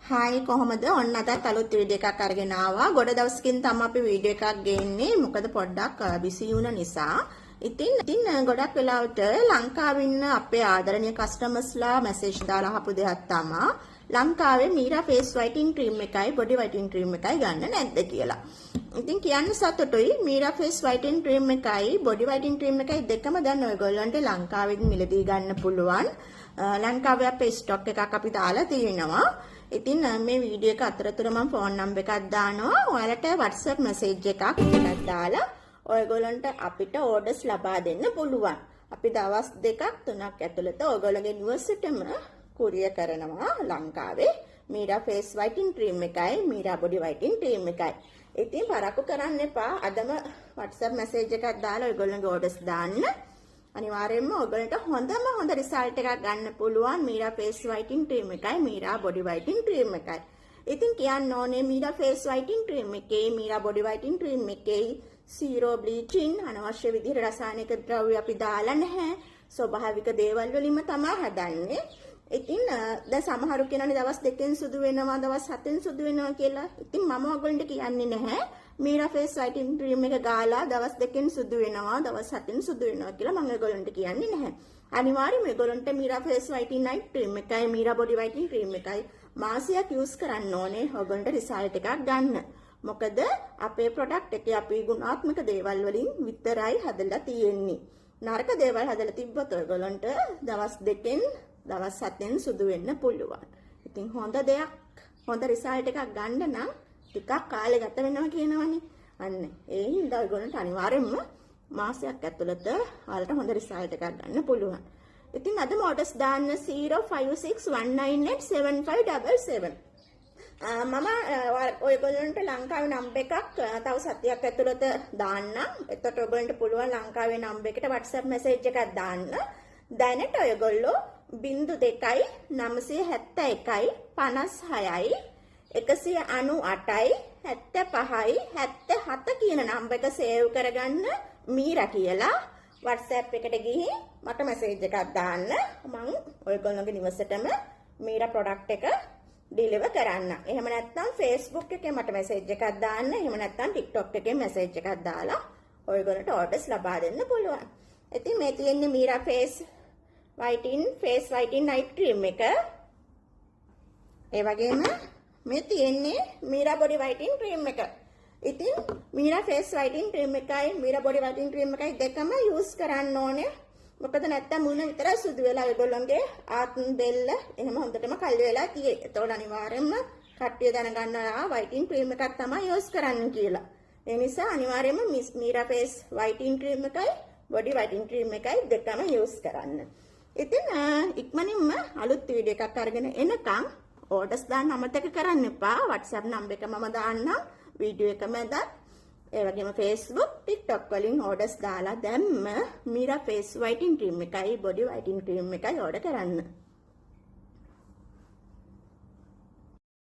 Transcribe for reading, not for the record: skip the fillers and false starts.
Hi කොහමද? ඔන්න අදත් අලුත් වීඩියෝ එකක් අරගෙන ආවා. ගොඩ දවසකින් තමයි අපි වීඩියෝ එකක් ගේන්නේ. මොකද පොඩ්ඩක් බිසි වුණ නිසා. ඉතින් ගොඩක් වෙලාවට ලංකාවේ ඉන්න අපේ ආදරණීය කස්ටමර්ස්ලා මැසේජ් දාලා අහපු දෙයක් තමයි ලංකාවේ මීරා ෆේස් වයිටින් ක්‍රීම් එකයි බොඩි වයිටින් ක්‍රීම් එකයි ගන්න නැද්ද කියලා. ඉතින් කියන්න සතුටුයි මීරා ෆේස් වයිටින් ක්‍රීම් එකයි බොඩි වයිටින් ක්‍රීම් එකයි දෙකම දැන් ඔයගොල්ලන්ට ලංකාවෙන් මිලදී ගන්න පුළුවන්. ලංකාවේ අපේ ස්ටොක් එකක් අපි දාලා තියෙනවා. ඉතින් මේ වීඩියෝ එක අතරතුර මම ෆෝන් නම්බර් එකක් දානවා. ඔයාලට WhatsApp මැසේජ් එකක් දාලා ඔයගොල්ලන්ට අපිට ඕඩර්ස් ලබා දෙන්න පුළුවන්. අපි දවස් 2ක් 3ක් ඇතුළත ඔයගොල්ලෝගේ නිවසටම කුරියර් කරනවා ලංකාවේ මීරා ෆේස් වයිටින් ක්‍රීම් එකයි මීරා බොඩි වයිටින් ක්‍රීම් එකයි. ඉතින් පරක්කු කරන්න එපා. අදම WhatsApp මැසේජ් එකක් දාලා ඔයගොල්ලන්ගේ ඕඩර්ස් දාන්න. අනිවාර්යයෙන්ම ඔයගොල්ලන්ට හොඳ රිසල්ට් එකක් ගන්න පුළුවන් මීරා ෆේස් වයිටින් ක්‍රීම් එකයි මීරා බොඩි වයිටින් ක්‍රීම් එකයි. ඉතින් කියන්න ඕනේ මීරා ෆේස් වයිටින් ක්‍රීම් එකේ මීරා බොඩි වයිටින් ක්‍රීම් එකේ zero bleaching අනවශ්‍ය විදිහට රසායනික ද්‍රව්‍ය අපි දාලා නැහැ. ස්වභාවික දේවල් වලින්ම තමයි හදන්නේ. ඉතින් දැන් සමහරු කියනනේ දවස් 2කින් සුදු වෙනවා දවස් 7කින් සුදු වෙනවා කියලා. ඉතින් මම ඔයගොල්ලන්ට කියන්නේ නැහැ මීරා ෆේස් වයිටින් ක්‍රීම් එක ගාලා දවස් 2කින් සුදු වෙනවා දවස් 7කින් සුදු වෙනවා කියලා මම ඔයගොල්ලන්ට කියන්නේ නැහැ. අනිවාර්යයෙන්ම ඔයගොල්ලන්ට මීරා ෆේස් වයිටින් නයිට් ක්‍රීම් එකයි මීරා බොඩි වයිටින් ක්‍රීම් එකයි මාසයක් යූස් කරන්න ඕනේ ඔයගොල්ලන්ට රිසල්ට් එකක් ගන්න. මොකද අපේ ප්‍රොඩක්ට් එකේ අපි ගුණාත්මක දේවල් වලින් විතරයි හදලා තියෙන්නේ. නරක දේවල් හදලා තිබ්බොත් ඔයගොල්ලන්ට දවස් 2කින් දවස් 7කින් සුදු වෙන්න පුළුවන්. ඉතින් හොඳ දෙයක් හොඳ රිසල්ට් එකක් ගන්න නම් ටිකක් කාලේ ගත වෙනවා කියනවනේ. අන්න ඒ හින්දා ඔයගොල්ලන්ට අනිවාර්යයෙන්ම මාසයක් ඇතුළත ඔයාලට හොඳ රිසල්ට් එකක් ගන්න පුළුවන්. ඉතින් අදම ඕඩර්ස් දාන්න 0561987577. මම ඔයගොල්ලන්ට ලංකාවේ නම්බර් එකක් තව සතියක් ඇතුළත දාන්නම්. එතකොට ඔයගොල්ලන්ට පුළුවන් ලංකාවේ නම්බර් එකට WhatsApp මැසේජ් එකක් දාන්න. දැනට ඔයගොල්ලෝ 02 971 56යි 198යි 75යි 77 කියන නම්බර් එක සේව් කරගන්න මීරා කියලා WhatsApp එකට ගිහින් මට මැසේජ් එකක් දාන්න. මම ඔයගොල්ලෝගේ නිවසටම මීරා ප්‍රොඩක්ට් එක ඩිලිවර් කරන්න. එහෙම නැත්නම් Facebook එකේ මට මැසේජ් එකක් දාන්න. එහෙම නැත්නම් TikTok එකේ මැසේජ් එකක් දාලා ඔයගොල්ලන්ට ඕඩර්ස් ලබා දෙන්න පුළුවන්. ඉතින් මේ තියෙන්නේ මීරා ෆේස් වයිටින් නයිට් ක්‍රීම් එක. ඒ වගේම මේ තියෙන්නේ මීරා බොඩි වයිටින් ක්‍රීම් එක. ඉතින් මීරා ෆේස් වයිටින් ක්‍රීම් එකයි මීරා බොඩි වයිටින් ක්‍රීම් එකයි දෙකම යූස් කරන්න ඕනේ. මොකද නැත්තම් මුණ විතර සුදු වෙලා ඒගොල්ලන්ගේ ආත්ම දෙල්ල එහෙම හොඳටම කල් වෙලා තියෙයි. ඒතකොට අනිවාර්යයෙන්ම කට්ටිය දැනගන්නවා වයිටින් ක්‍රීම් එකක් තමයි යූස් කරන්න කියලා. ඒ නිසා අනිවාර්යයෙන්ම මීරා ෆේස් වයිටින් ක්‍රීම් එකයි බොඩි වයිටින් ක්‍රීම් එකයි දෙකම යූස් කරන්න. ඉතින් ඉක්මනින්ම අලුත් වීඩියෝ එකක් අරගෙන එනකම් ඕඩර්ස් දාන්න අමතක කරන්න එපා. WhatsApp නම්බර් එක මම දාන්නම් වීඩියෝ එක මැද. ඒ වගේම Facebook, TikTok වලින් ඕඩර්ස් දාලා දැම්ම මීරා ෆේස් වයිටින් ක්‍රීම් එකයි බොඩි වයිටින් ක්‍රීම් එකයි ඕඩර් කරන්න.